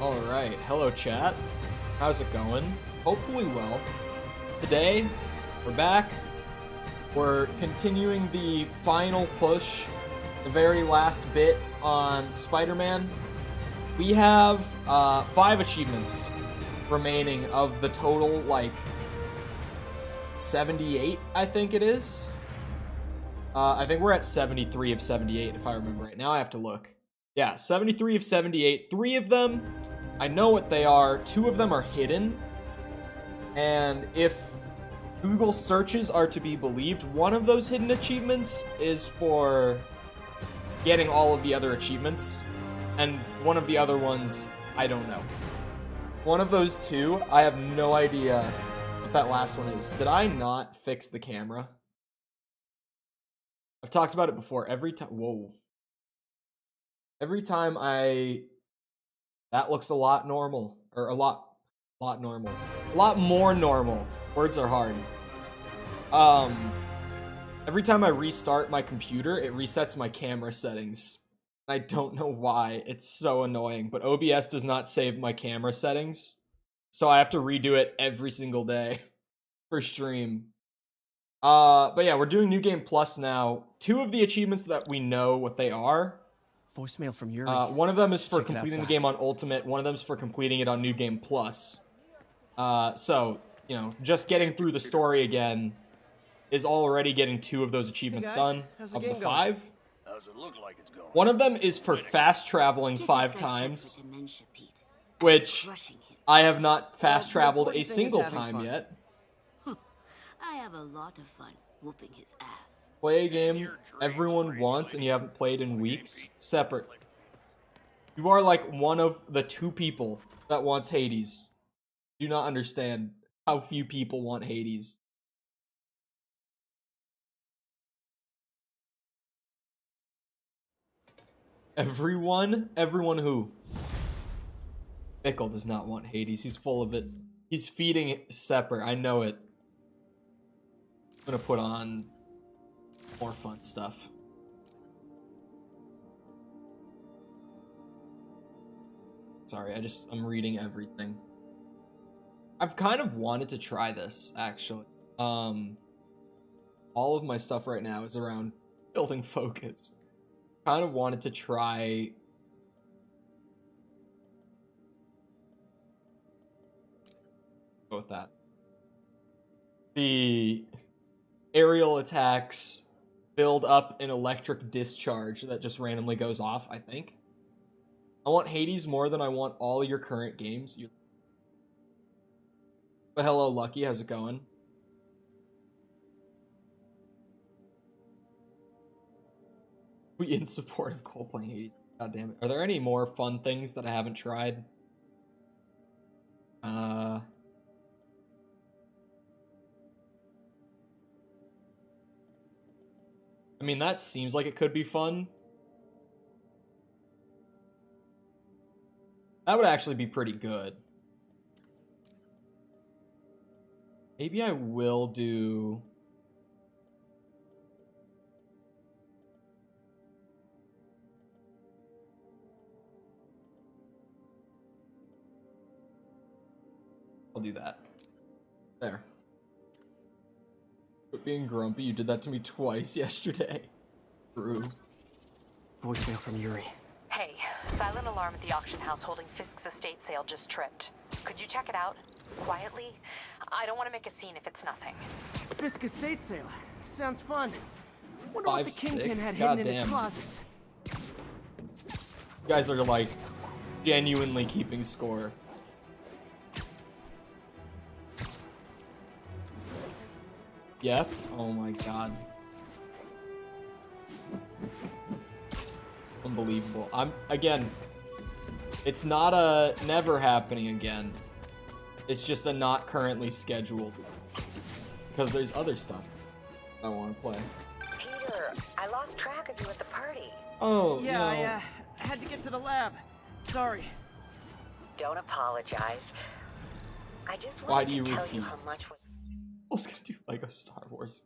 Alright, hello chat. How's it going? Hopefully well. Today, we're back. We're continuing the final push, the very last bit on Spiderman. We have 5 achievements remaining of the total, like, 78, I think it is. I think we're at 73 of 78, if I remember right. Now I have to look. Yeah, 73 of 78. 3 of them, I know what they are. 2 of them are hidden. And if Google searches are to be believed, one of those hidden achievements is for getting all of the other achievements. And one of the other ones, I don't know. One of those 2, I have no idea what that last one is. Did I not fix the camera? I've talked about it before. Every time, whoa. Every time that looks a lot normal, or a lot normal, a lot more normal. Words are hard. Every time I restart my computer, it resets my camera settings. I don't know why. It's so annoying, but OBS does not save my camera settings, so I have to redo it every single day for stream. But yeah, we're doing New Game Plus now. 2 of the achievements that we know what they are. Voicemail from Yuri. One of them is for completing the game on Ultimate. One of them is for completing it on New Game Plus. So, you know, just getting through the story again is already getting 2 of those achievements done of the 5. How's it look like it's going? One of them is for fast traveling 5 times, which I have not fast traveled a single time yet. I have a lot of fun whooping his ass. Play a game everyone wants and you haven't played in weeks. Separate. You are like one of the 2 people that wants Hades. Do not understand how few people want Hades. Everyone? Everyone who? Mickle does not want Hades. He's full of it. He's feeding it separate. I know it. I'm gonna put on more fun stuff. Sorry, I'm reading everything. I've kind of wanted to try this, actually. All of my stuff right now is around building focus. Kind of wanted to try go with that. The aerial attacks build up an electric discharge that just randomly goes off, I think. I want Hades more than I want all your current games. But hello, Lucky, how's it going? We in support of Cole playing Hades. God damn it. Are there any more fun things that I haven't tried? I mean, that seems like it could be fun. That would actually be pretty good. Maybe I will do... I'll do that. There. Quit being grumpy. You did that to me twice yesterday. True. Voicemail from Yuri. Hey, silent alarm at the auction house holding Fisk's estate sale just tripped. Could you check it out? Quietly? I don't want to make a scene if it's nothing. Fisk estate sale. Sounds fun. Wonder 5, what the Kingpin 6? had God hidden in his damn. closets. You guys are, like, genuinely keeping score. Yep. Oh my god. Unbelievable. Again, it's not a never happening again. It's just a not currently scheduled. Because there's other stuff I want to play. Peter, I lost track of you at the party. Oh, Yeah, no. I had to get to the lab. Sorry. Don't apologize. I just Why wanted do you to tell refuse? you how much... I was gonna do Lego Star Wars.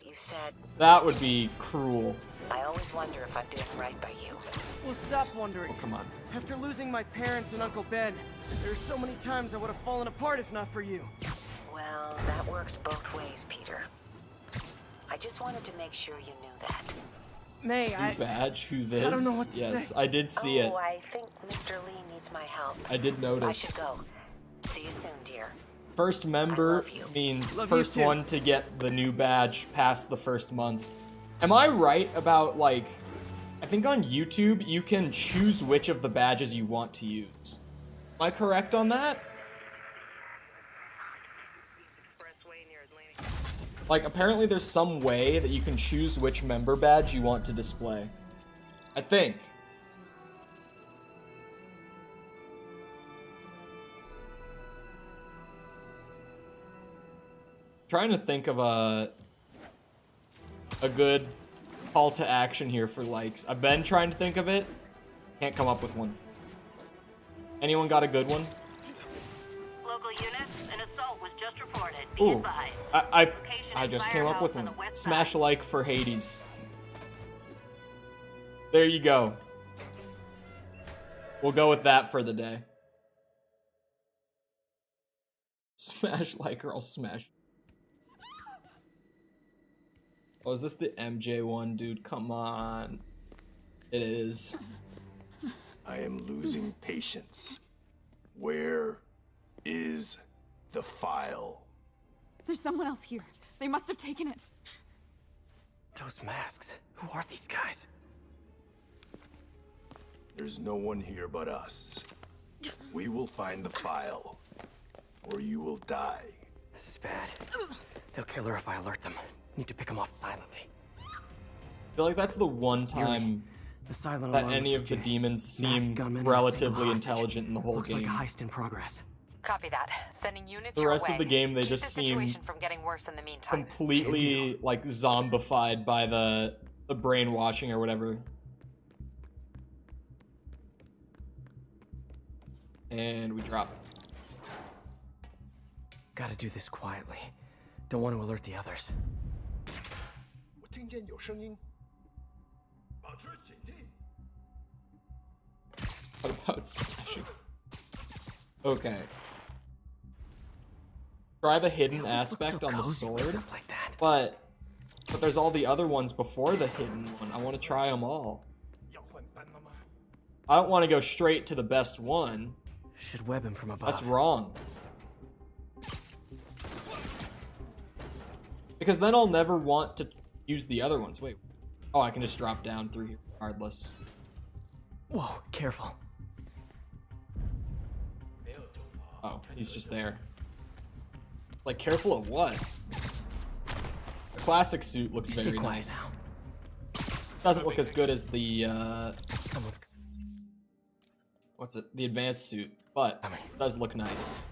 You said, That would be cruel. I always wonder if I'm doing right by you. Well, stop wondering. Oh, come on. After losing my parents and Uncle Ben, there's so many times I would have fallen apart if not for you. Well, that works both ways, Peter. I just wanted to make sure you knew that. May, Who badge? Who this? I don't know what to yes, say. I did see it. Oh, I think Mr. Lee needs my help. I did I notice. should go. See you soon, dear. First member love you. means Love you first too. one to get the new badge past the first month. Am I right about, like, I think on YouTube you can choose which of the badges you want to use. Am I correct on that? Like, apparently there's some way that you can choose which member badge you want to display. I think. Trying to think of a good call to action here for likes. I've been trying to think of it. Can't come up with one. Anyone got a good one? Local units, an assault was just reported. Be Ooh, advised. I just came up with one. Smash a like for Hades. There you go. We'll go with that for the day. Smash like or I'll smash. Oh, is this the MJ one, dude? Come on. It is. I am losing patience. Where is the file? There's someone else here. They must have taken it. Those masks. Who are these guys? There's no one here but us. We will find the file, or you will die. This is bad. They'll kill her if I alert them. Need to pick them off silently. I feel like that's the one time The silent that alarm any was of the legit. demons Masked seem gunman and a relatively single hostage. intelligent in the whole Looks game. like a heist in progress. Copy that. Sending units The your rest way. of the game, they Keep just the seem situation from getting worse in the meantime. completely like zombified by the brainwashing or whatever. And we drop. Gotta do this quietly. Don't want to alert the others. 我听见有声音。保持警惕。 What about smashing? Okay. Try the hidden They always look aspect so on the cozy with sword, stuff like that. but there's all the other ones before the hidden one. I want to try them all. 要换班了吗？ I don't want to go straight to the best one. Should web him from above. That's wrong. Because then I'll never want to use the other ones. Wait. Oh, I can just drop down through here regardless. Whoa, careful. Oh, he's just there. Like, careful of what? The classic suit looks You stay very quiet nice. Doesn't look as good as the, Someone's. what's it? The advanced suit, but Coming. it does look nice.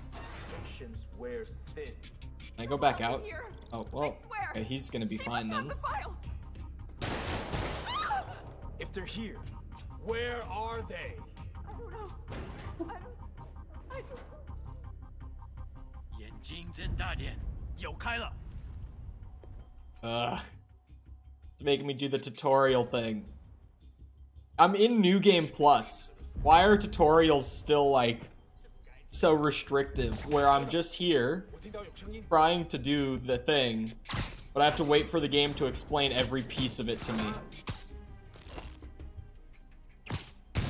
Patience wears thin. Can I go back out? Here. Oh, well, swear. okay, he's gonna be fine then. The file. If they're here, where are they? I don't know. I don't. 眼睛睁大点，有开了。 It's making me do the tutorial thing. I'm in New Game Plus. Why are tutorials still, like, so restrictive? Where I'm just here, 我听到有声音。 trying to do the thing, but I have to wait for the game to explain every piece of it to me.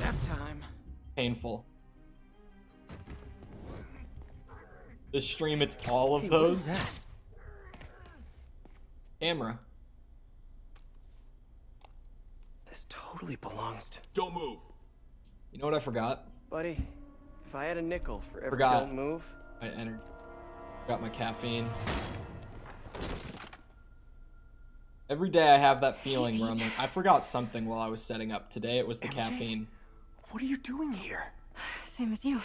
Nap time. Painful. This stream, it's all of Hey, what is those. that? Camera. This totally belongs to. Don't move. You know what I forgot? Buddy, if I had a nickel for every Forgot. don't move. I entered. Got my caffeine. Every day I have that feeling where I'm like, I forgot something while I was setting up. Today it was the MJ? caffeine. What are you doing here? Same as you.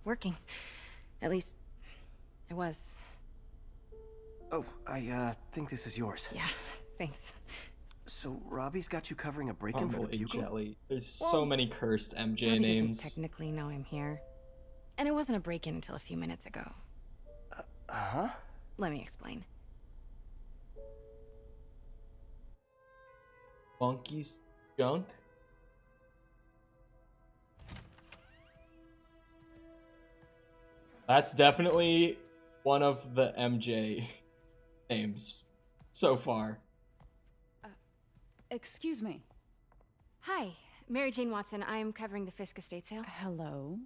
Working. At least, I was. Oh, I think this is yours. Yeah, thanks. So Robbie's got you covering a break-in for the Probably Bugle? jelly. There's so many cursed MJ Robbie names. doesn't technically know I'm here. And it wasn't a break-in until a few minutes ago. Uh-huh. Let me explain. Monkey's junk. That's definitely one of the MJ names so far. Excuse me. Hi, Mary Jane Watson. I'm covering the Fisk estate sale. Hello.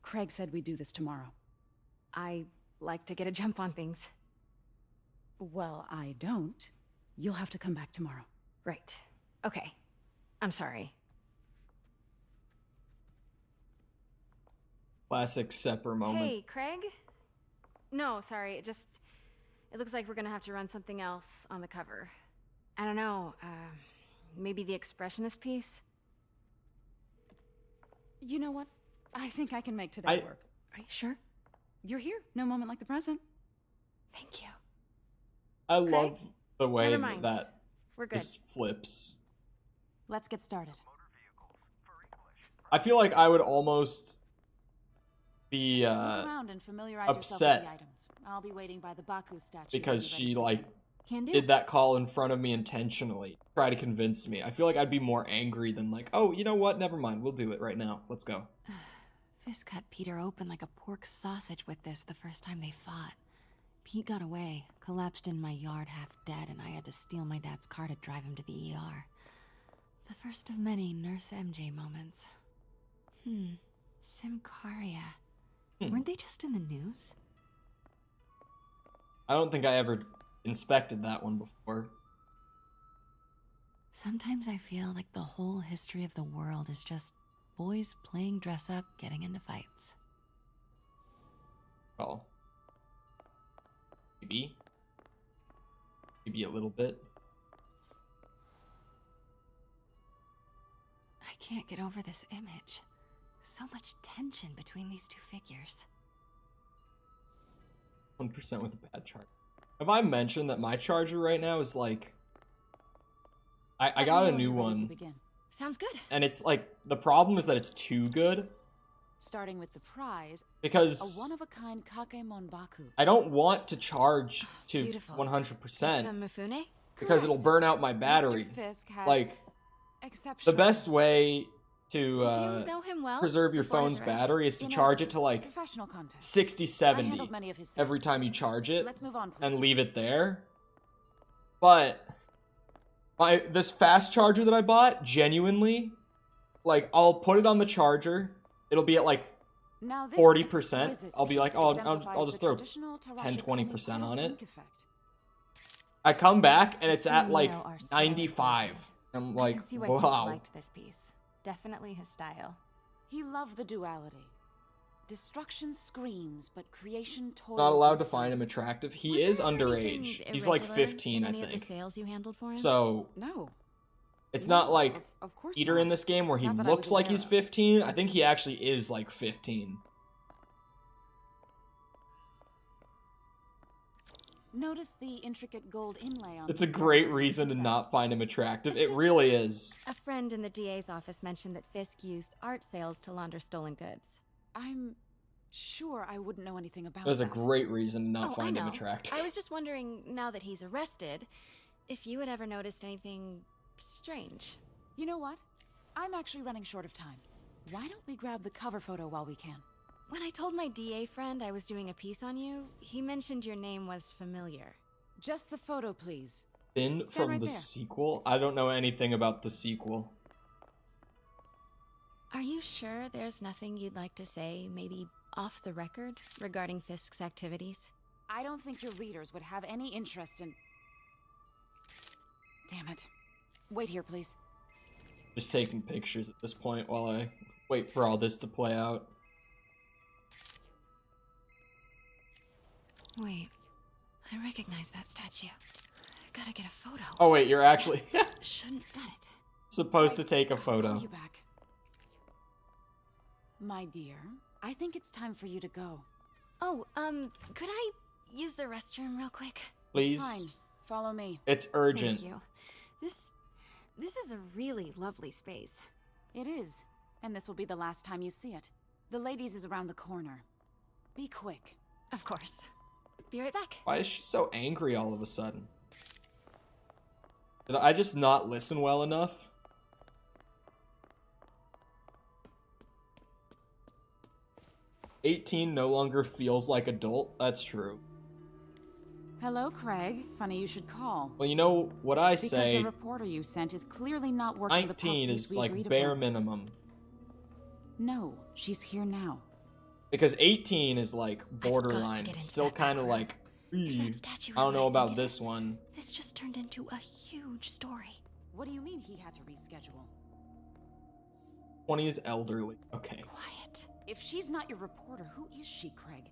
Craig said we'd do this tomorrow. I like to get a jump on things. Well, I don't. You'll have to come back tomorrow. Right. Okay. I'm sorry. Classic Sepper moment. Hey, Craig? No, sorry. It looks like we're gonna have to run something else on the cover. I don't know. Maybe the expressionist piece? You know what? I think I can make today work. Are you sure? You're here. No moment like the present. Thank you. I love the way Never mind. that We're good. just flips. Let's get started. I feel like I would almost be Look around and familiarize yourself upset with the items. I'll be waiting by the Baku statue. because she like Can do. did that call in front of me intentionally, try to convince me. I feel like I'd be more angry than like, oh, you know what? Never mind. We'll do it right now. Let's go. Fisk cut Peter open like a pork sausage with this the first time they fought. Pete got away, collapsed in my yard half dead, and I had to steal my dad's car to drive him to the ER. The first of many Nurse MJ moments. Simcaria. Weren't they just in the news? I don't think I ever inspected that one before. Sometimes I feel like the whole history of the world is just boys playing dress up, getting into fights. Well, maybe a little bit. I can't get over this image. So much tension between these two figures. 1% with a bad charger. Have I mentioned that my charger right now is like... I got a new one. Sounds good. And it's like, the problem is that it's too good. Starting with the prize, Because a one-of-a-kind Kakemon Baku. I don't want to charge to Beautiful. 100%. It's a Mifune? Because it'll burn out my battery. Mr. Fisk has Like, the exceptional best way to Did you know him well? preserve your before his phone's arrest? battery is to in a charge it to like professional context. 60, I 70 handled many of his sales. every time you charge it Let's move on, please. and leave it there. But this fast charger that I bought, genuinely, like I'll put it on the charger, it'll be at like Now this 40%. exquisite I'll be like, piece oh, exemplifies I'll just the throw traditional 10, Tarashikomei 20% on kind of it. ink effect. I come back and it's You at like know our soul 95. person. I'm I like, can see why Fisk wow. liked this piece. Definitely his style. He loved the duality. Destruction screams, but creation toils. Not allowed and to find him serves. attractive. He Was is there underage. anything He's like irregular 15, in I any of the think. sales you handled for him? So No. it's No, not like of course Peter in not. this game where he Not that I looks was like aware he's of. 15. I think he actually is like 15. Notice the intricate gold inlay on It's the a great silver reason to inside. not find him attractive. It's It just- really is. A friend in the DA's office mentioned that Fisk used art sales to launder stolen goods. I'm sure I wouldn't know anything about There's a that. great reason to not I find him know. attractive. I was just wondering, now that he's arrested, if you had ever noticed anything strange. You know what? I'm actually running short of time. Why don't we grab the cover photo while we can? When I told my DA friend I was doing a piece on you, he mentioned your name was familiar. Just the photo, please. Finn Stand from right the there. sequel? I don't know anything about the sequel. Are you sure there's nothing you'd like to say, maybe off the record, regarding Fisk's activities? I don't think your readers would have any interest in... Damn it. Wait here, please. Just taking pictures at this point while I wait for all this to play out. Wait, I recognize that statue. Gotta get a photo. Oh wait, you're actually Shouldn't have done it. supposed to take a I'll photo. call you back. My dear, I think it's time for you to go. Oh, could I use the restroom real quick? Please? Fine. Follow me. It's urgent. Thank you. This is a really lovely space. It is. And this will be the last time you see it. The ladies is around the corner. Be quick. Of course. Be right back. Why is she so angry all of a sudden? Did I just not listen well enough? "18 no longer feels like adult." That's true. Hello, Craig. Funny you should call. Well, you know what I Because say. the reporter you sent is clearly not working the puff 19 piece is we like agreed bare upon. minimum. No, she's here now. Because 18 is like to borderline. get into Still that kind of back room. like, If "Ew, that statue I don't was know what about think this it is, one." This just turned into a huge story. What do you mean he had to reschedule? 20 is elderly. Okay. Quiet. If she's not your reporter, who is she, Craig?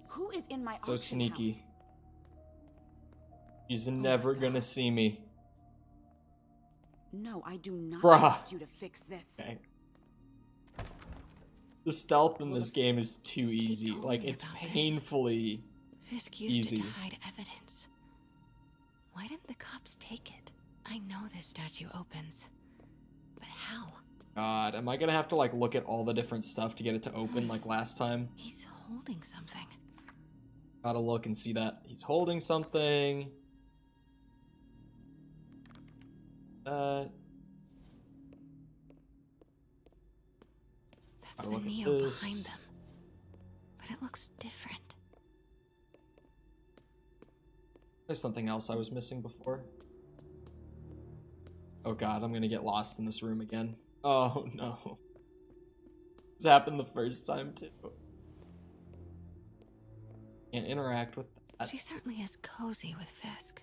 Who is in my So auction sneaky. house? She's my never God. gonna see me. No, I do not Bruh. trust you to fix this. Okay. The stealth in this game is too easy. told Like, me it's about this. painfully Fisk used easy. it to hide evidence. Why didn't the cops take it? I know this statue opens. But how? God, am I gonna have to like look at all the different stuff to get it to open like last time? He's holding something. Gotta look and see that. He's holding something. That's Gotta the look at Neo behind this. them. But it looks different. There's something else I was missing before. Oh god, I'm gonna get lost in this room again. Oh no. This happened the first time too. Can't interact with that. She certainly is cozy with Fisk.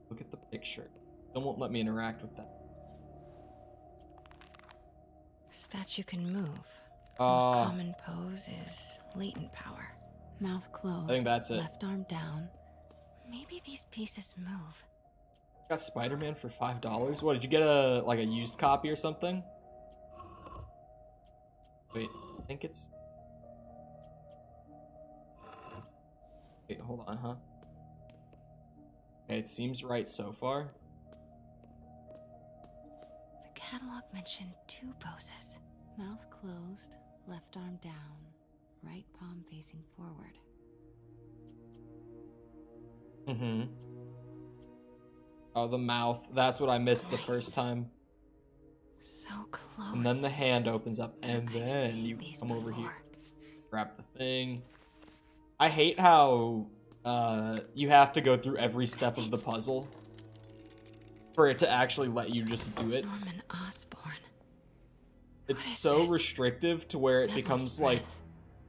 Look at the picture. They won't let me interact with that. Statue can move. Most Uh, common pose is latent power. Mouth closed. I think that's it. Left arm down. Maybe these pieces move. got Spiderman for $5. What, did you get a like a used copy or something? Wait, I think it's... Wait, hold on, huh? Okay, it seems right so far. The catalog mentioned 2 poses. Mouth closed, left arm down, right palm facing forward. Mm-hmm. Oh, the mouth. That's what I missed the first time. So close. And then the hand opens up, and I've then seen you these come over before. here. Grab the thing. I hate how you have to go through every step of the puzzle for it to actually let you just do it. Norman Osborn. It's What is so this? restrictive to where it Devil's becomes like breath.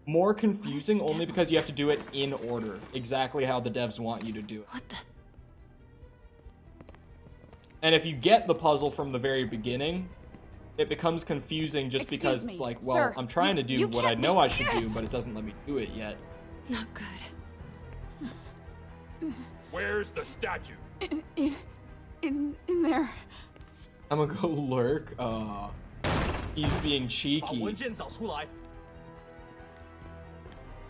more confusing only Devil's because you have to do it in order, exactly how the devs want you to do it. What the? And if you get the puzzle from the very beginning, it becomes confusing just Excuse because me, it's like, well, sir, I'm trying to do you what I can't know be- I should do, but it doesn't let me do it yet. Not good. Where's the statue? In there. I'm gonna go lurk. He's being 把 cheeky. 文件找出来。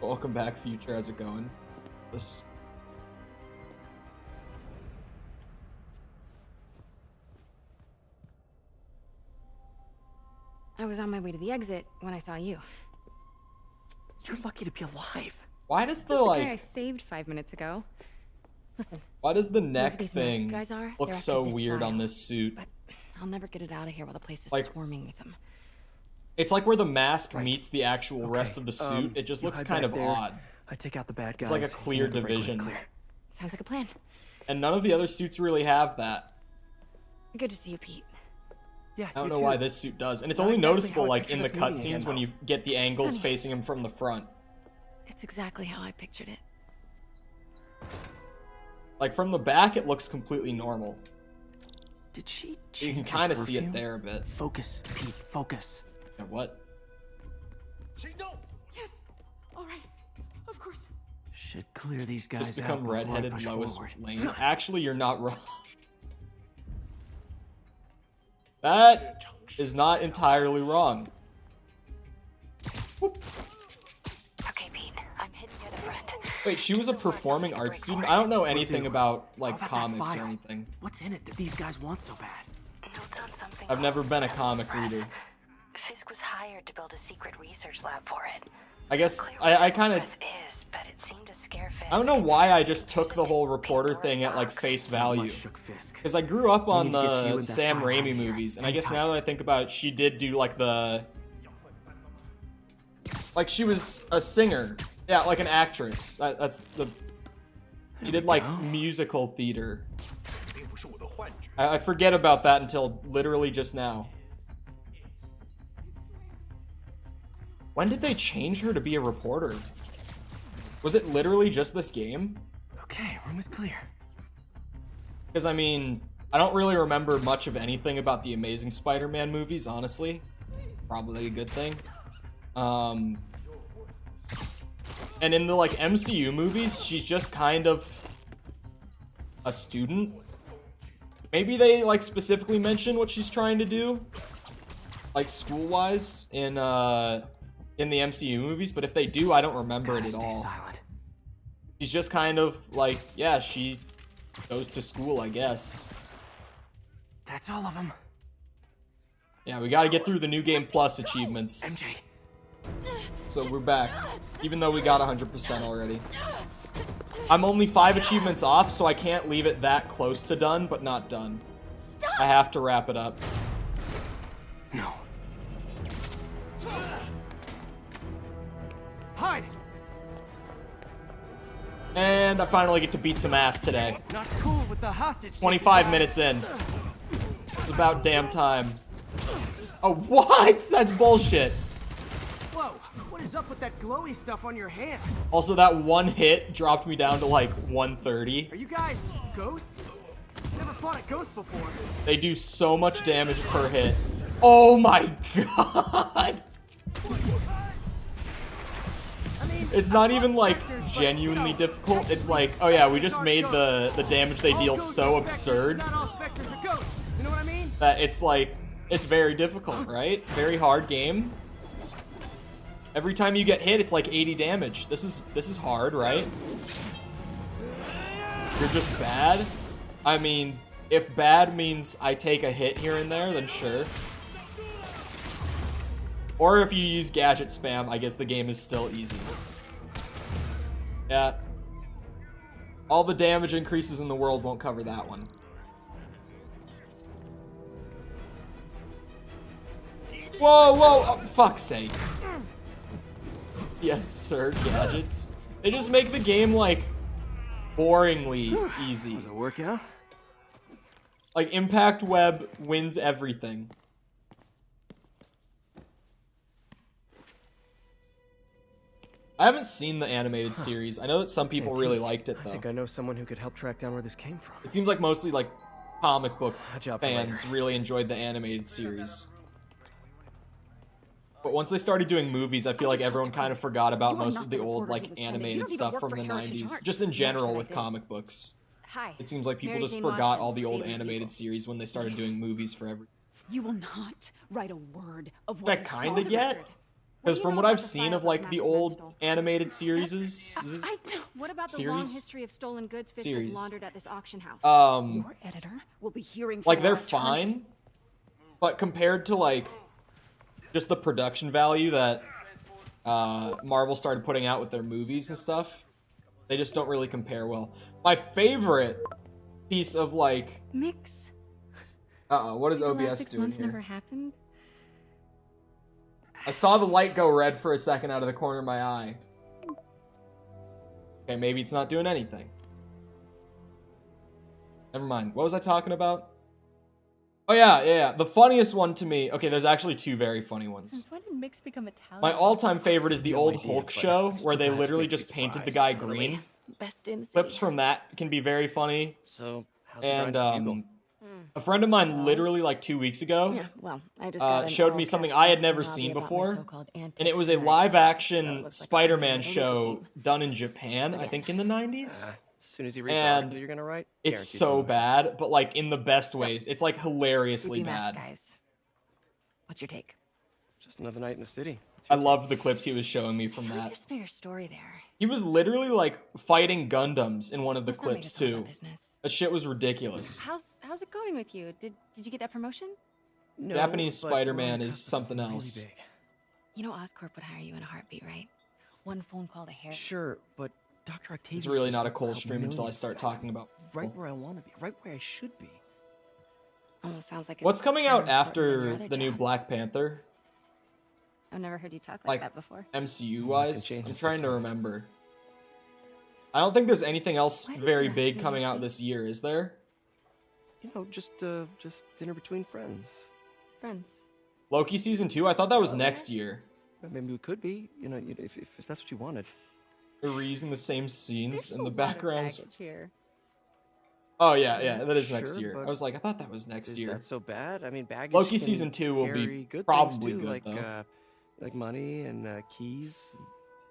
Welcome back, Future. How's it going? This. I was on my way to the exit when I saw you. You're lucky to be alive. Why does the That's the guy I like? saved 5 minutes ago. Listen, Why does the neck these masked thing guys are, look they're so after this weird on file. this suit? but I'll never get it out of here while the place is Like- swarming with them. It's like where the mask Right. meets the actual rest of the suit. It just you looks hide kind back of there. odd. I take out the bad guys. It's like a you clear make the break when it's division. clear. Sounds like a plan. And none of the other suits really have that. Good to see you, Pete. Yeah, I don't you know too. why this suit does. And it's Not only exactly how noticeable I like pictured in the us meeting cutscenes again, when though. you get the angles Honey. facing him from the front. It's exactly how I pictured it. Like from the back it looks completely normal. Did she You change can her kind of see it perfume? there a bit. Focus, Pete, focus. And what? 行动！ Yes. All right. Of course. Should clear these guys Just out become before I redheaded push Lois forward. Lane. Actually, you're not wrong. That is not entirely wrong. Okay, Pete, I'm hitting you the front. Wait, she was a performing arts student? I don't know anything about like How about that comics or file? anything. What's in it that these guys want so bad? Notes on something I've never called been a Devil's comic Breath. reader. Fisk was hired to build a secret research lab for it. I guess Clear what I Devil's kind of Breath is, but it seemed to scare Fisk. I don't know why I just took the whole reporter thing at like face value. Because I grew up on the Sam Raimi movies, and I guess now that I think about it, she did do like the... Like she was a singer. Yeah, like an actress. That's the... She did like musical theater. I forget about that until literally just now. When did they change her to be a reporter? Was it literally just this game? Okay, room is clear. Because, I mean, I don't really remember much of anything about the Amazing Spider-Man movies, honestly. Probably a good thing. And in the, like, MCU movies, she's just kind of a student. Maybe they, like, specifically mention what she's trying to do, like, school-wise, in the MCU movies, but if they do, I don't remember it at all. Silent. She's just kind of like, yeah, she goes to school, I guess. That's all of them. Yeah, we gotta get through the New Game Plus achievements. MJ. So we're back, even though we got 100% already. I'm only 5 achievements off, so I can't leave it that close to done, but not done. I have to wrap it up. No. Hide! And I finally get to beat some ass today. Not cool with the hostage. 25 minutes in. It's about damn time. Oh, what? That's bullshit. Whoa, what is up with that glowy stuff on your hands? Also, that one hit dropped me down to like 130. Are you guys ghosts? Never fought a ghost before. They do so much damage per hit. Oh my god! It's not even like genuinely difficult. It's like, oh yeah, we just made the damage they deal so absurd that it's like, it's very difficult, right? Very hard game. Every time you get hit, it's like 80 damage. This is hard, right? You're just bad? I mean, if bad means I take a hit here and there, then sure. Or if you use gadget spam, I guess the game is still easy. Yeah. All the damage increases in the world won't cover that one. Whoa, whoa, oh, fuck's sake. Yes, sir, gadgets. They just make the game, like, boringly easy. Was it a workout? Like, Impact Web wins everything. I haven't seen the animated series. I know that some people really liked it, though. I think I know someone who could help track down where this came from. It seems like mostly, like, comic book job fans really enjoyed the animated series. But once they started doing movies, I feel like everyone kind of forgot about most of the old, like, animated stuff from the 90s. Just in general with comic books. It seems like people just forgot all the old animated series when they started doing movies for everything. You will not write a word of what That kind of yet? Because from what I've seen of, like, the old animated series, What about the long history of stolen goods Fisk has laundered at this auction house? Your editor will be hearing from like, they're our attorney. fine, but compared to, like, just the production value that Marvel started putting out with their movies and stuff, they just don't really compare well. My favorite piece of, like... Mix. Uh-oh, what is The OBS last 6 doing months here? never happened. I saw the light go red for a second out of the corner of my eye. Okay, maybe it's not doing anything. Never mind. What was I talking about? Oh, yeah. The funniest one to me... Okay, there's actually 2 very funny ones. Since when did Mix become Italian? My all-time favorite is the old Hulk show, where they literally just painted the guy green. Best in the city. Clips from that can be very funny. So, how's And, the a friend of mine literally, like, 2 weeks ago, Yeah, well, I just got an showed me all-caps something I had text never from Robbie seen about my before. so-called And antics it was a tonight. live-action So it looks like Spider-Man I'm a show team. done in Japan, I think in the 90s. As soon as you read the And article you're gonna write, it's guaranteed so promotion. bad, but, like, in the best ways. It's, like, hilariously Creepy mess, bad. guys. What's your take? Just another night in the city. I loved the clips he was showing me from that. There's a bigger story there. He was literally, like, fighting Gundams in one of the Let's not make clips, this all too. about business. That shit was ridiculous. How's it going with you? Did you get that promotion? No, Japanese but Spider-Man we're on is the cusp of something really else. big. You know Oscorp would hire you in a heartbeat, right? One phone call to hair. Sure, but Dr. Octavius It's really is not a worth cold stream until I millions. start talking about Right people. where I want to be, right where I should be. Almost sounds like it's What's coming more out important than your after other the new job. Black Panther? I've never heard you talk Like, like that before. MCU can wise? change I'm in trying 6 to months. remember. I don't think there's anything else Why did very you ask big me, coming out Ricky? this year, is there? You know, just dinner between friends. Friends. Loki season 2? I thought that was Oh, next year. Maybe we could be. You know, if that's what you wanted. We're reusing the same scenes There's in a the lot of backgrounds. baggage here. Oh yeah, that is next Sure, year. but I was like, I thought that was next Is year. that so bad? I mean, baggage. Loki can season 2 will carry be good probably things too, good though. like money and keys.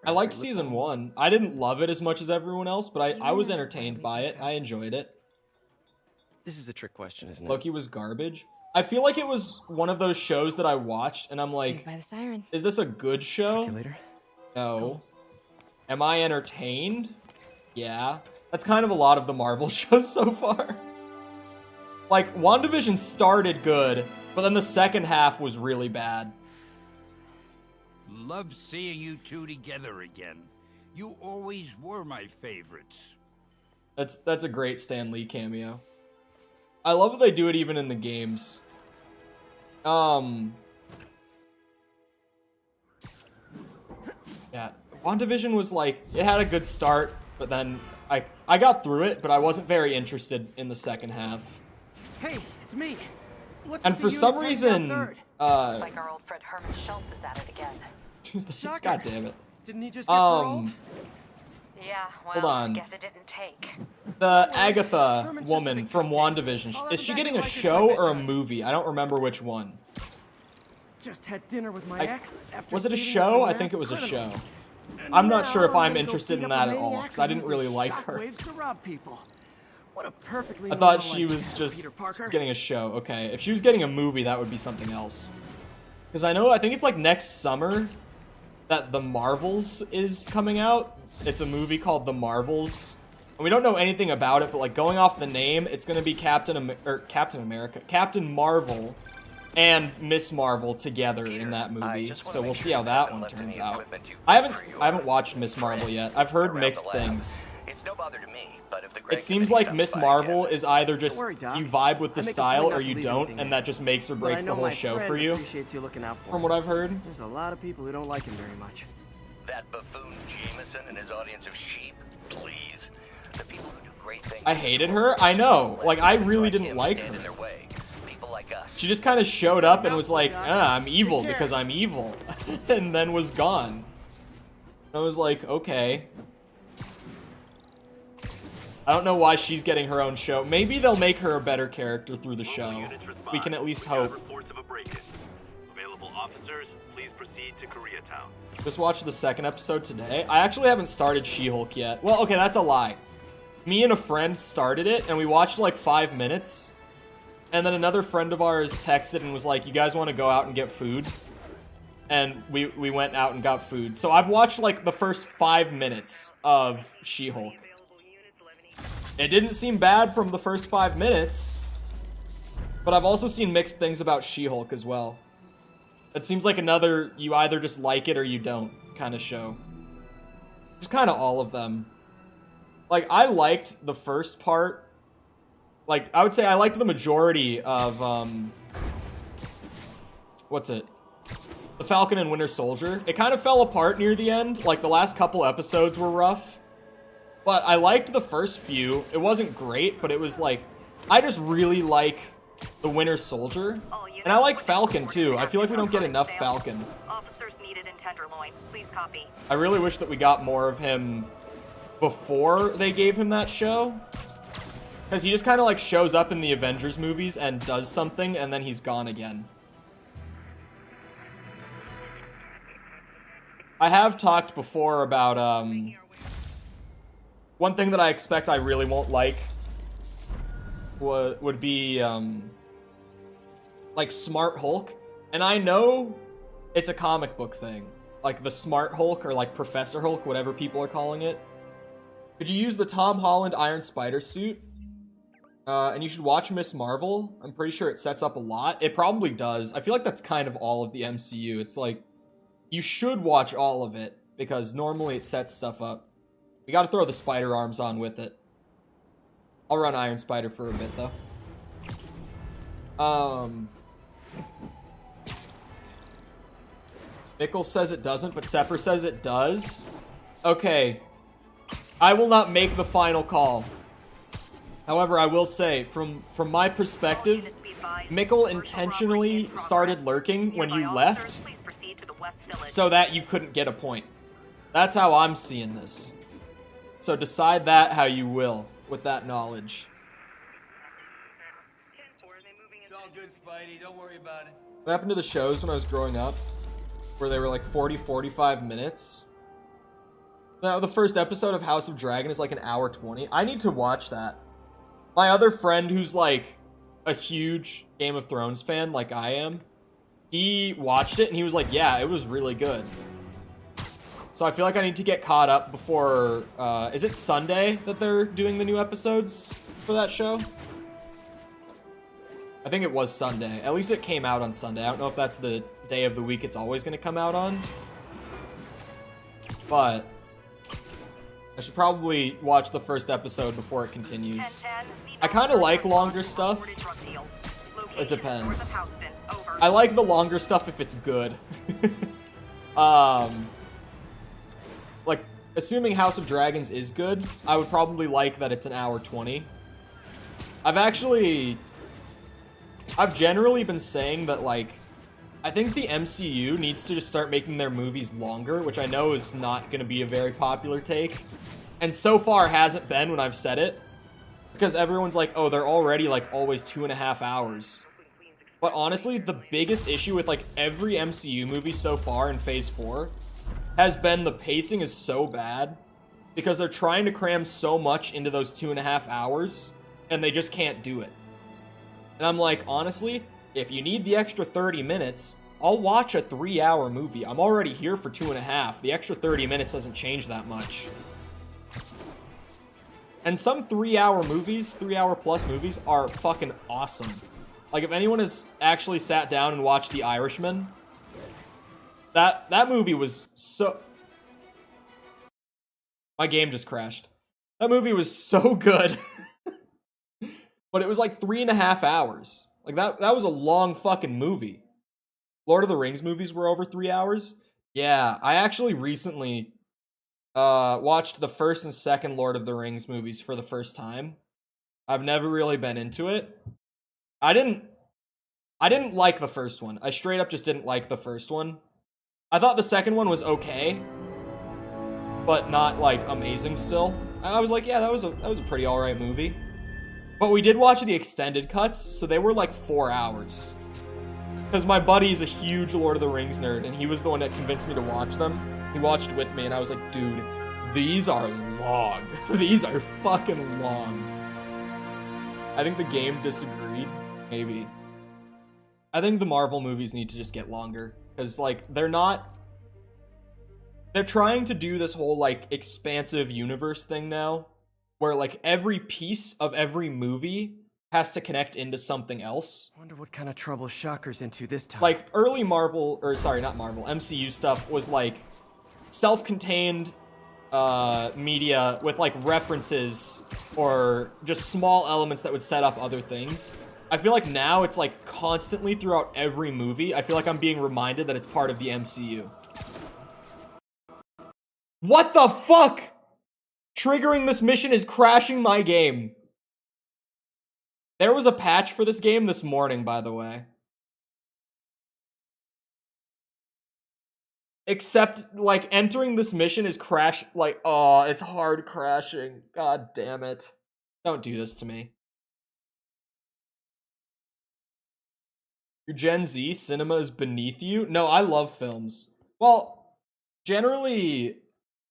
I liked raspberry season lip 1. I didn't love it as much as everyone else, but I was entertained by it. I enjoyed it. This is a trick question, isn't it? Loki was garbage. I feel like it was one of those shows that I watched and I'm Saved like, by the siren. is this a good Talk show? to you later. No. Am I entertained? Yeah. That's kind of a lot of the Marvel shows so far. Like, WandaVision started good, but then the second half was really bad. Love seeing you two together again. You always were my favorites. That's a great Stan Lee cameo. I love that they do it even in the games. Yeah, WandaVision was like, it had a good start, but then I got through it, but I wasn't very interested in the second half. Hey, it's me. What's And with for the some units hanging reason, out third? Looks like our old friend Herman Schultz is at it again. Shocker. God damn it. Didn't he just get paroled? Yeah, well, Hold on. I guess it didn't take. The Agatha Herman's just a woman big from cupcake. WandaVision, I'll is have she him getting a back like his show or a bedtime. movie? I don't remember which one. Just had dinner with my I- ex. After Was it a cheating show? with I some think it was a masked show. criminals. And I'm not now sure if I'm gonna go interested beat in up a that at all, maniac because I who didn't really uses like her. shockwaves to rob people. What a perfectly I thought normal she idea, was just Peter Parker. getting a show. Okay, if she was getting a movie, that would be something else. Because I think it's like next summer that The Marvels is coming out. It's a movie called The Marvels. And we don't know anything about it, but like going off the name, it's going to be Captain Marvel and Miss Marvel together in that movie. So we'll see how that one turns out. I haven't watched Miss Marvel yet. I've heard mixed things. It's no bother to me, but if the It seems like Miss Marvel is either just Don't worry, Doc. you vibe with the I make a style point or not to you leave don't, anything and in. that just makes or But breaks I the know whole my show friend for you. appreciates you looking out for From him. what I've heard. There's a lot of people who don't like him very much. That buffoon Jameson and his audience of sheep, please. The people who do great things. I hated her. I know. Like, I really didn't like Stand in her. their way. People like us. She just kind of showed up and was like, I'm evil because I'm evil. And then was gone. I was like, okay. I don't know why she's getting her own show. Maybe they'll make her a better character through the show. We can at least hope. Available officers, please proceed to Koreatown. Just watched the second episode today. I actually haven't started She-Hulk yet. Well, okay, that's a lie. Me and a friend started it, and we watched like 5 minutes. And then another friend of ours texted and was like, you guys want to go out and get food? And we went out and got food. So I've watched like the first 5 minutes of She-Hulk. It didn't seem bad from the first 5 minutes. But I've also seen mixed things about She-Hulk as well. It seems like another, you either just like it or you don't kind of show. Just kind of all of them. Like, I liked the first part. Like, I would say I liked the majority of, what's it? The Falcon and Winter Soldier. It kind of fell apart near the end. Like, the last couple episodes were rough. But I liked the first few. It wasn't great, but it was like, I just really like the Winter Soldier. And I like Falcon too. I feel like we don't get enough Falcon. Officers needed in Tenderloin. Please copy. I really wish that we got more of him before they gave him that show. Because he just kind of like shows up in the Avengers movies and does something and then he's gone again. I have talked before about, one thing that I expect I really won't like would be, like Smart Hulk. And I know it's a comic book thing. Like the Smart Hulk or like Professor Hulk, whatever people are calling it. Could you use the Tom Holland Iron Spider suit? And you should watch Miss Marvel. I'm pretty sure it sets up a lot. It probably does. I feel like that's kind of all of the MCU. It's like, you should watch all of it because normally it sets stuff up. We gotta throw the spider arms on with it. I'll run Iron Spider for a bit, though. Mickle says it doesn't, but Sepper says it does. Okay. I will not make the final call. However, I will say, from my perspective, Mickle intentionally started lurking when you left so that you couldn't get a point. That's how I'm seeing this. So decide that how you will with that knowledge. It's all good, Spidey. Don't worry about it. What happened to the shows when I was growing up? Where they were like 40, 45 minutes? Now, the first episode of House of Dragon is like an hour 20. I need to watch that. My other friend who's like a huge Game of Thrones fan like I am, he watched it and he was like, yeah, it was really good. So I feel like I need to get caught up before, is it Sunday that they're doing the new episodes for that show? I think it was Sunday. At least it came out on Sunday. I don't know if that's the day of the week it's always going to come out on. But I should probably watch the first episode before it continues. I kind of like longer stuff. It depends. I like the longer stuff if it's good. Like, assuming House of Dragons is good, I would probably like that it's an hour 20. I've generally been saying that, like, I think the MCU needs to just start making their movies longer, which I know is not going to be a very popular take. And so far hasn't been when I've said it. Because everyone's like, oh, they're already, like, always 2.5 hours. But honestly, the biggest issue with, like, every MCU movie so far in Phase 4 has been the pacing is so bad. Because they're trying to cram so much into those 2.5 hours, and they just can't do it. And I'm like, honestly, if you need the extra 30 minutes, I'll watch a 3-hour movie. I'm already here for 2.5. The extra 30 minutes doesn't change that much. And some 3-hour movies, 3-hour plus movies, are fucking awesome. Like, if anyone has actually sat down and watched The Irishman, that movie was so... My game just crashed. That movie was so good. But it was like 3.5 hours. Like, that was a long fucking movie. Lord of the Rings movies were over 3 hours. Yeah, I actually recently watched the first and second Lord of the Rings movies for the first time. I've never really been into it. I didn't like the first one. I straight up just didn't like the first one. I thought the second one was okay, but not like amazing still. I was like, yeah, that was a pretty alright movie. But we did watch the extended cuts, so they were like 4 hours. Because my buddy's a huge Lord of the Rings nerd, and he was the one that convinced me to watch them. He watched with me, and I was like, dude, these are long. These are fucking long. I think the game disagreed. Maybe. I think the Marvel movies need to just get longer. Because, like, they're trying to do this whole, like, expansive universe thing now. Where, like, every piece of every movie has to connect into something else. Wonder what kind of trouble Shocker's into this time. Like, early Marvel, or sorry, not Marvel, MCU stuff was, like, self-contained media with, like, references or just small elements that would set up other things. I feel like now it's, like, constantly throughout every movie, I feel like I'm being reminded that it's part of the MCU. What the fuck?! Triggering this mission is crashing my game. There was a patch for this game this morning, by the way. Except, like, entering this mission is oh, it's hard crashing. God damn it. Don't do this to me. Your Gen Z cinema is beneath you? No, I love films. Well, generally...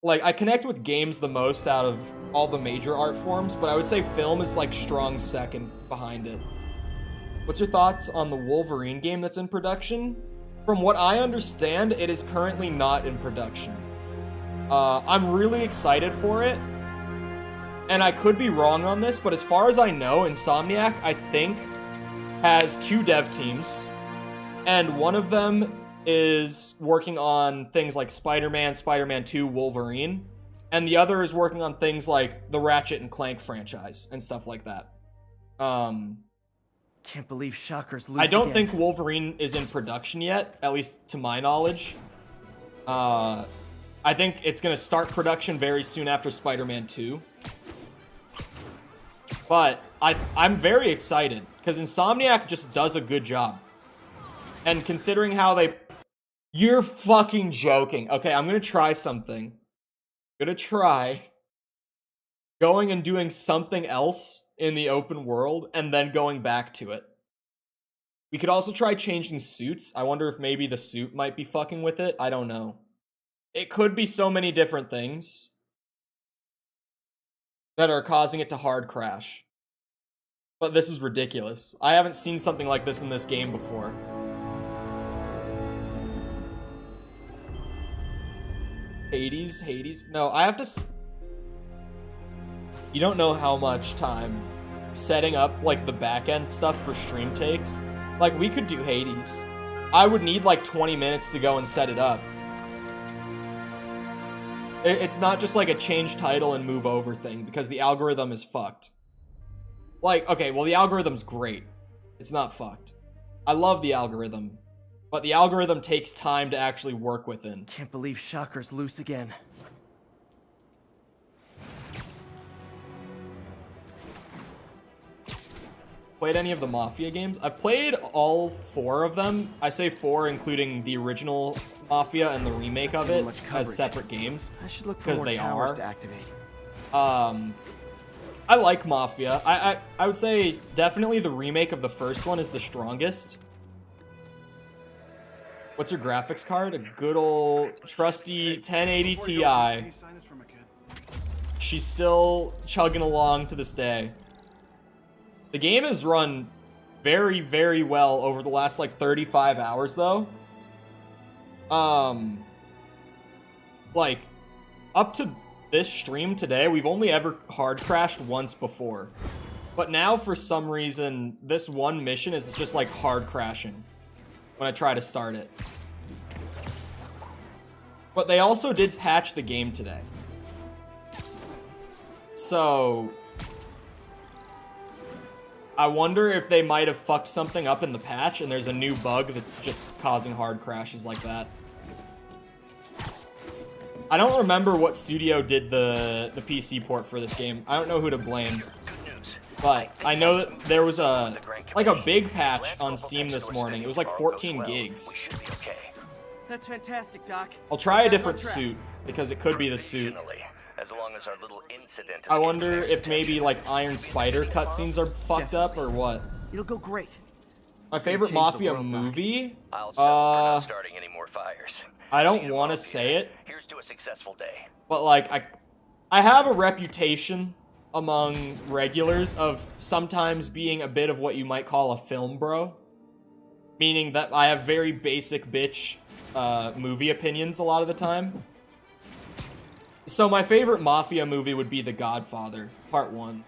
Like, I connect with games the most out of all the major art forms, but I would say film is, like, strong second behind it. What's your thoughts on the Wolverine game that's in production? From what I understand, it is currently not in production. I'm really excited for it, and I could be wrong on this, but as far as I know, Insomniac, I think, has 2 dev teams, and one of them is working on things like Spider-Man, Spider-Man 2, Wolverine. And the other is working on things like the Ratchet and Clank franchise and stuff like that. Can't believe Shocker's losing. I don't think Wolverine is in production yet, at least to my knowledge. I think it's going to start production very soon after Spider-Man 2. But I'm very excited, because Insomniac just does a good job. And considering how they... You're fucking joking. Okay, I'm going to try something. I'm going to try going and doing something else in the open world, and then going back to it. We could also try changing suits. I wonder if maybe the suit might be fucking with it. I don't know. It could be so many different things that are causing it to hard crash. But this is ridiculous. I haven't seen something like this in this game before. Hades? No, I have to... You don't know how much time setting up, like, the back-end stuff for stream takes. Like, we could do Hades. I would need, like, 20 minutes to go and set it up. It's not just, like, a change title and move over thing, because the algorithm is fucked. Like, okay, well, the algorithm's great. It's not fucked. I love the algorithm. But the algorithm takes time to actually work within. Can't believe Shocker's loose again. Played any of the Mafia games? I've played all 4 of them. I say 4, including the original Mafia and the remake of it as separate games. I should look for because more they towers are. to activate. I like Mafia. I would say definitely the remake of the first one is the strongest. What's your graphics card? A good old trusty 1080 Ti. She's still chugging along to this day. The game has run very, very well over the last, like, 35 hours, though. Like, up to this stream today, we've only ever hard crashed once before. But now, for some reason, this one mission is just, like, hard crashing when I try to start it. But they also did patch the game today. So... I wonder if they might have fucked something up in the patch and there's a new bug that's just causing hard crashes like that. I don't remember what studio did the PC port for this game. I don't know who to blame. But I know that there was a big patch on Steam this morning. It was like 14 gigs. That's fantastic, Doc. I'll try a different suit because it could be the suit. As long as our little incident I wonder if maybe like Iron Spider cutscenes are fucked up or what. It'll go great. My favorite Mafia movie? I'll settle for not starting any more fires. I don't want to say it. Here's to a successful day. But like I have a reputation among regulars of sometimes being a bit of what you might call a film bro. Meaning that I have very basic bitch movie opinions a lot of the time. So my favorite Mafia movie would be The Godfather, Part 1.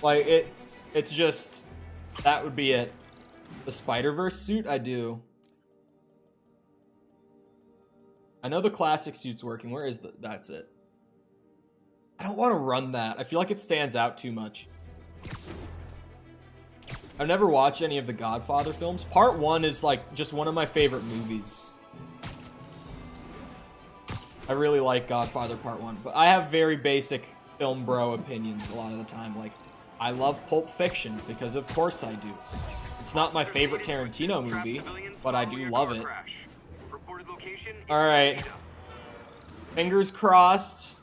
Like, it's just... That would be it. The Spider-Verse suit? I do. I know the classic suit's working. Where is the... That's it. I don't want to run that. I feel like it stands out too much. I've never watched any of the Godfather films. Part 1 is, like, just one of my favorite movies. I really like Godfather Part 1, but I have very basic film bro opinions a lot of the time. Like, I love Pulp Fiction, because of course I do. It's not my favorite Tarantino movie, but I do love it. Alright. Fingers crossed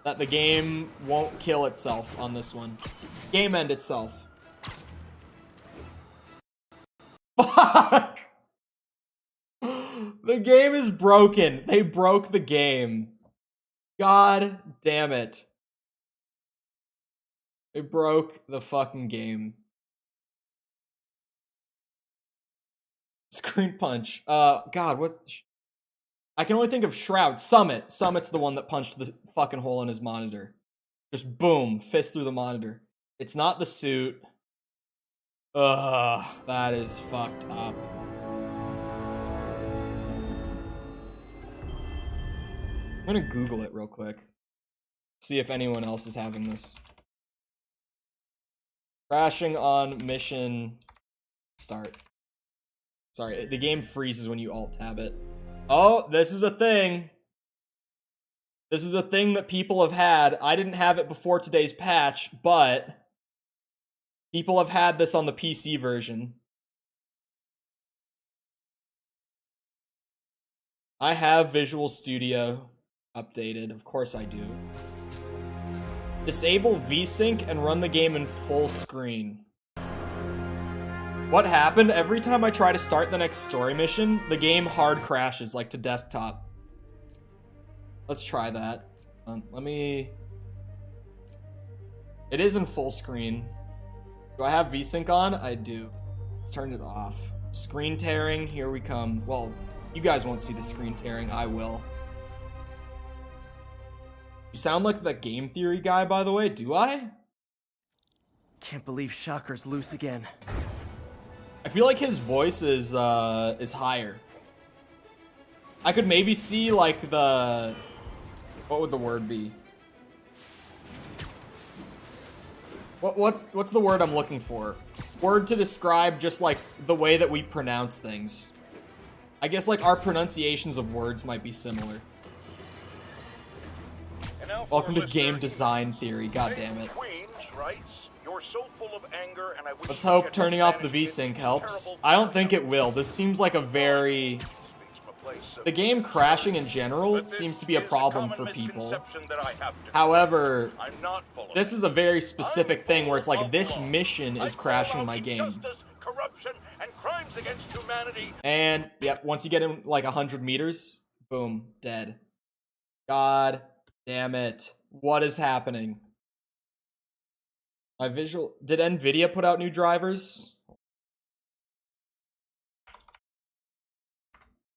that the game won't kill itself on this one. Game end itself. Fuck! The game is broken. They broke the game. God damn it. They broke the fucking game. Screen punch. God, what? I can only think of Shroud. Summit. Summit's the one that punched the fucking hole in his monitor. Just boom, fist through the monitor. It's not the suit. Ugh, that is fucked up. I'm gonna Google it real quick. See if anyone else is having this. Crashing on mission start. Sorry, the game freezes when you alt-tab it. Oh, this is a thing. This is a thing that people have had. I didn't have it before today's patch, but people have had this on the PC version. I have Visual Studio updated. Of course I do. Disable VSync and run the game in full screen. What happened? Every time I try to start the next story mission, the game hard crashes, like to desktop. Let's try that. Let me... It is in full screen. Do I have VSync on? I do. Let's turn it off. Screen tearing, here we come. Well, you guys won't see the screen tearing, I will. You sound like the game theory guy, by the way, do I? Can't believe Shocker's loose again. I feel like his voice is higher. I could maybe see like the... What would the word be? What's the word I'm looking for? Word to describe just like the way that we pronounce things. I guess like our pronunciations of words might be similar. Welcome to game design theory, god damn it. Let's hope turning off the VSync helps. I don't think it will. This seems like a very... The game crashing in general seems to be a problem for people. However, this is a very specific thing where it's like, this mission is crashing my game. And, yep, once you get in like 100 meters, boom, dead. God damn it. What is happening? My visual... Did NVIDIA put out new drivers?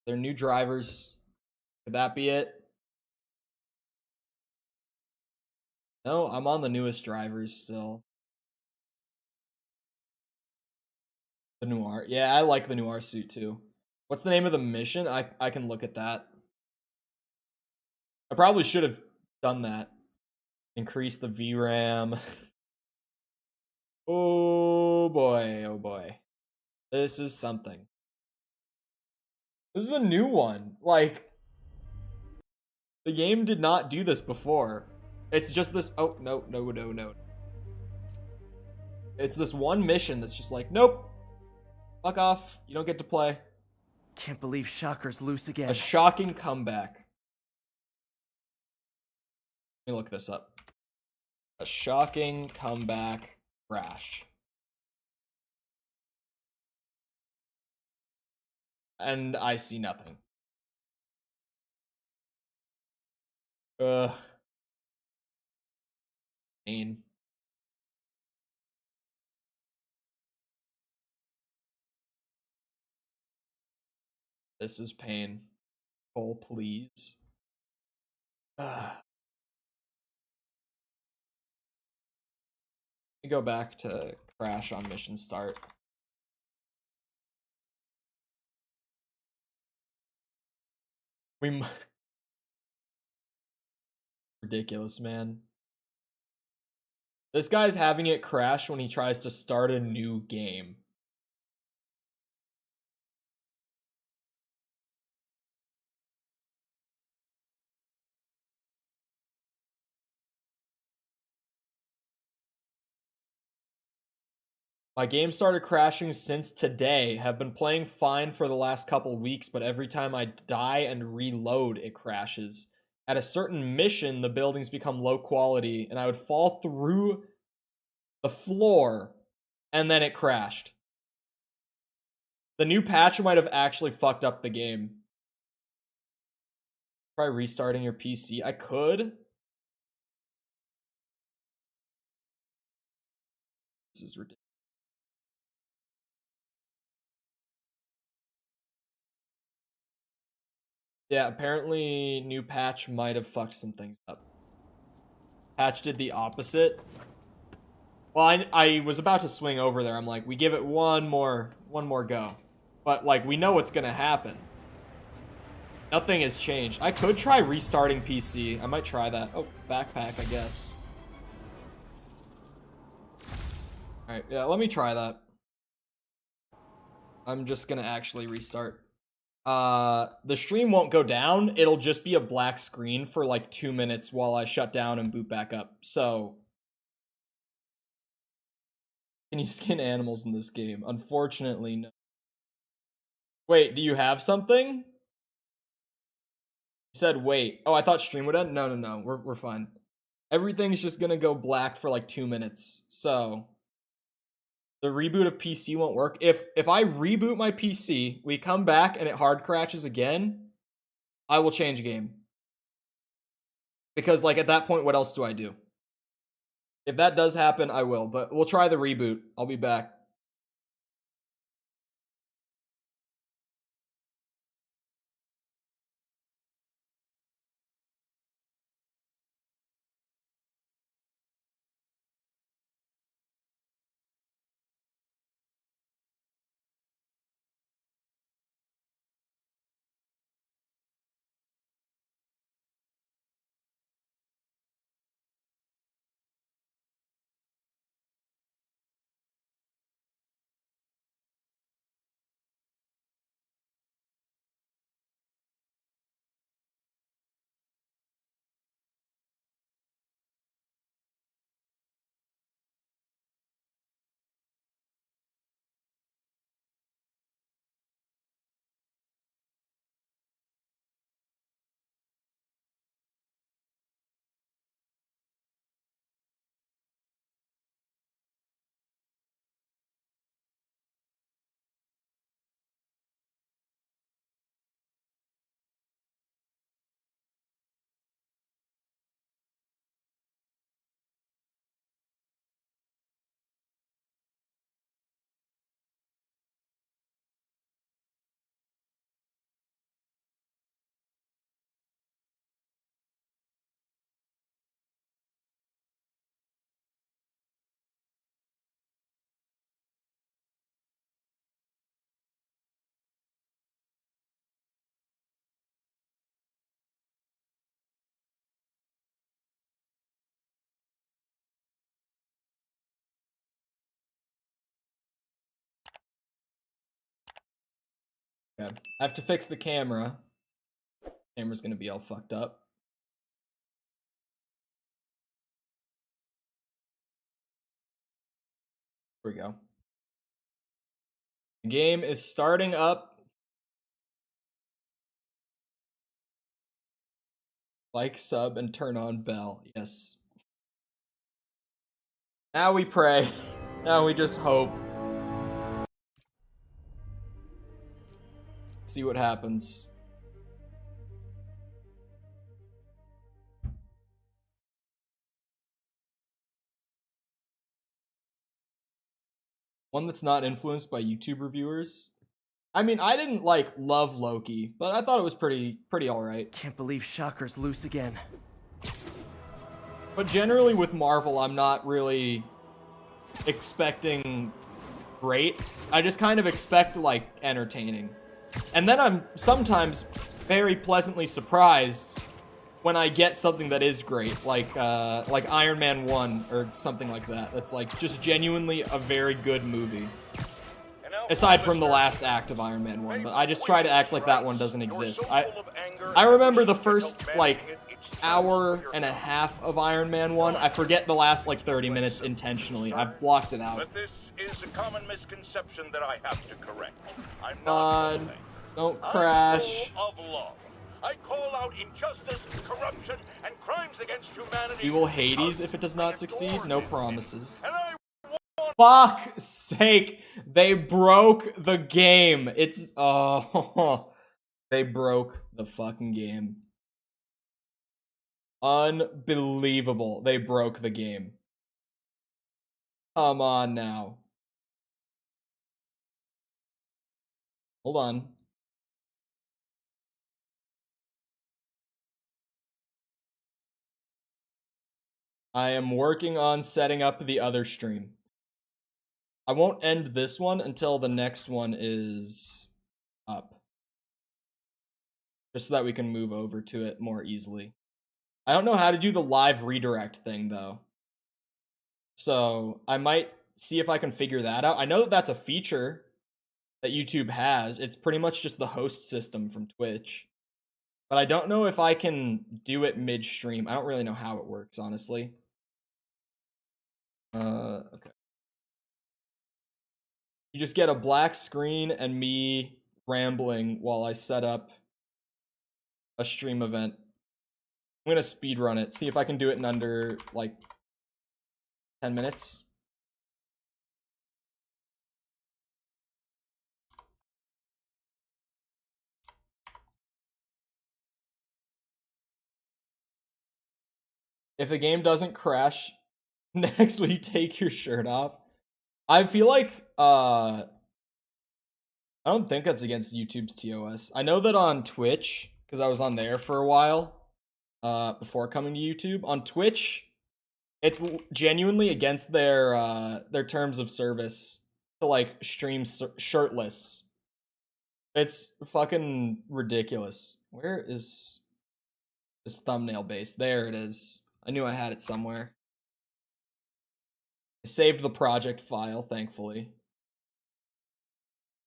They're new drivers. Could that be it? No, I'm on the newest drivers still. The Noir. Yeah, I like the Noir suit too. What's the name of the mission? I can look at that. I probably should have done that. Increase the VRAM. Oh boy, oh boy. This is something. This is a new one. Like, the game did not do this before. It's just this, oh, no. It's this one mission that's just like, nope. Fuck off. You don't get to play. Can't believe Shocker's loose again. A shocking comeback. Let me look this up. A shocking comeback crash. And I see nothing. Ugh. Pain. This is pain. Oh, please. Ugh. Let me go back to crash on mission start. Ridiculous, man. This guy's having it crash when he tries to start a new game. My game started crashing since today. Have been playing fine for the last couple weeks, but every time I die and reload, it crashes. At a certain mission, the buildings become low quality, and I would fall through the floor, and then it crashed. The new patch might have actually fucked up the game. Try restarting your PC. I could. This is ridiculous. Yeah, apparently new patch might have fucked some things up. Patch did the opposite. Well, I was about to swing over there. I'm like, we give it one more go. But like, we know what's gonna happen. Nothing has changed. I could try restarting PC. I might try that. Oh, backpack, I guess. Alright, yeah, let me try that. I'm just gonna actually restart. The stream won't go down. It'll just be a black screen for like 2 minutes while I shut down and boot back up. So, can you skin animals in this game? Unfortunately, no. Wait, do you have something? You said wait. Oh, I thought stream would end? No. We're fine. Everything's just gonna go black for like 2 minutes. So, the reboot of PC won't work. If I reboot my PC, we come back and it hard crashes again, I will change game. Because, like, at that point, what else do I do? If that does happen, I will. But we'll try the reboot. I'll be back. Okay. I have to fix the camera. Camera's gonna be all fucked up. Here we go. The game is starting up. Like, sub, and turn on bell. Yes. Now we pray. Now we just hope. See what happens. One that's not influenced by YouTube reviewers. I mean, I didn't, like, love Loki, but I thought it was pretty alright. Can't believe Shocker's loose again. But generally with Marvel, I'm not really expecting great. I just kind of expect, like, entertaining. And then I'm sometimes very pleasantly surprised when I get something that is great, like Iron Man 1 or something like that. That's, like, just genuinely a very good movie. Aside from the last act of Iron Man 1, but I just try to act like that one doesn't exist. I remember the first, like, hour and a half of Iron Man 1. I forget the last, like, 30 minutes intentionally. I've blocked it out. But this is a common misconception that I have to correct. I'm not don't crash. of law. I call out injustice, corruption, and crimes against humanity. We will Hades if it does not succeed. No promises. Fuck's sake, they broke the game. It's they broke the fucking game. Unbelievable. They broke the game. Come on now. Hold on. I am working on setting up the other stream. I won't end this one until the next one is up. just so that we can move over to it more easily. I don't know how to do the live redirect thing, though. So I might see if I can figure that out. I know that that's a feature that YouTube has. It's pretty much just the host system from Twitch. But I don't know if I can do it mid-stream. I don't really know how it works, honestly. Okay. You just get a black screen and me rambling while I set up a stream event. I'm gonna speedrun it, see if I can do it in under, like, 10 minutes. If the game doesn't crash next week, take your shirt off. I feel like, I don't think that's against YouTube's TOS. I know that on Twitch, because I was on there for a while, before coming to YouTube. On Twitch, it's genuinely against their terms of service to, like, stream shirtless. It's fucking ridiculous. Where is this thumbnail base? There it is. I knew I had it somewhere. I saved the project file, thankfully.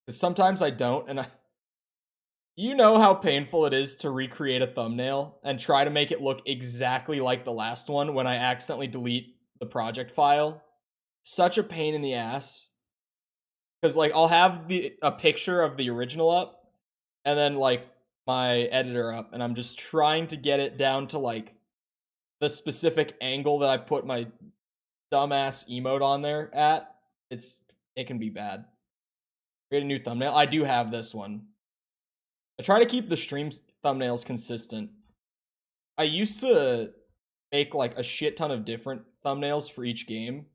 Because sometimes I don't, and you know how painful it is to recreate a thumbnail and try to make it look exactly like the last one when I accidentally delete the project file? Such a pain in the ass. Because, like, I'll have a picture of the original up, and then, like, my editor up, and I'm just trying to get it down to, like, the specific angle that I put my dumbass emote on there at. It can be bad. Create a new thumbnail. I do have this one. I try to keep the stream thumbnails consistent. I used to make, like, a shit ton of different thumbnails for each game.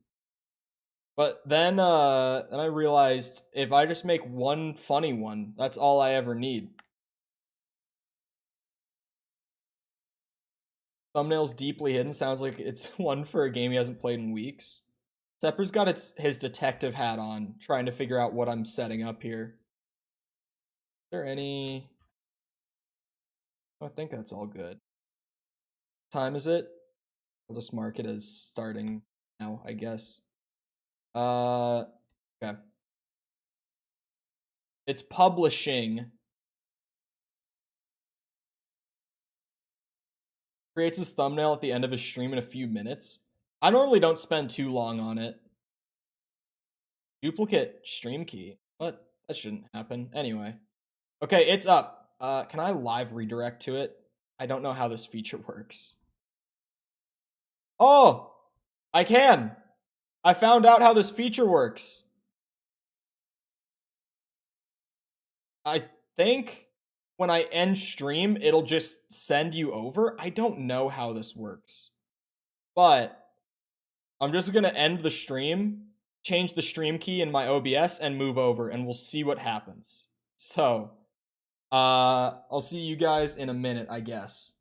But then I realized if I just make one funny one, that's all I ever need. Thumbnails deeply hidden sounds like it's one for a game he hasn't played in weeks. Sepper's got his detective hat on, trying to figure out what I'm setting up here. Is there any... I think that's all good. What time is it? I'll just mark it as starting now, I guess. Okay. It's publishing. Creates his thumbnail at the end of his stream in a few minutes. I normally don't spend too long on it. Duplicate stream key. What? That shouldn't happen. Anyway. Okay, it's up. Can I live redirect to it? I don't know how this feature works. Oh! I can! I found out how this feature works. I think when I end stream, it'll just send you over. I don't know how this works. But I'm just gonna end the stream, change the stream key in my OBS, and move over, and we'll see what happens. So, I'll see you guys in a minute, I guess.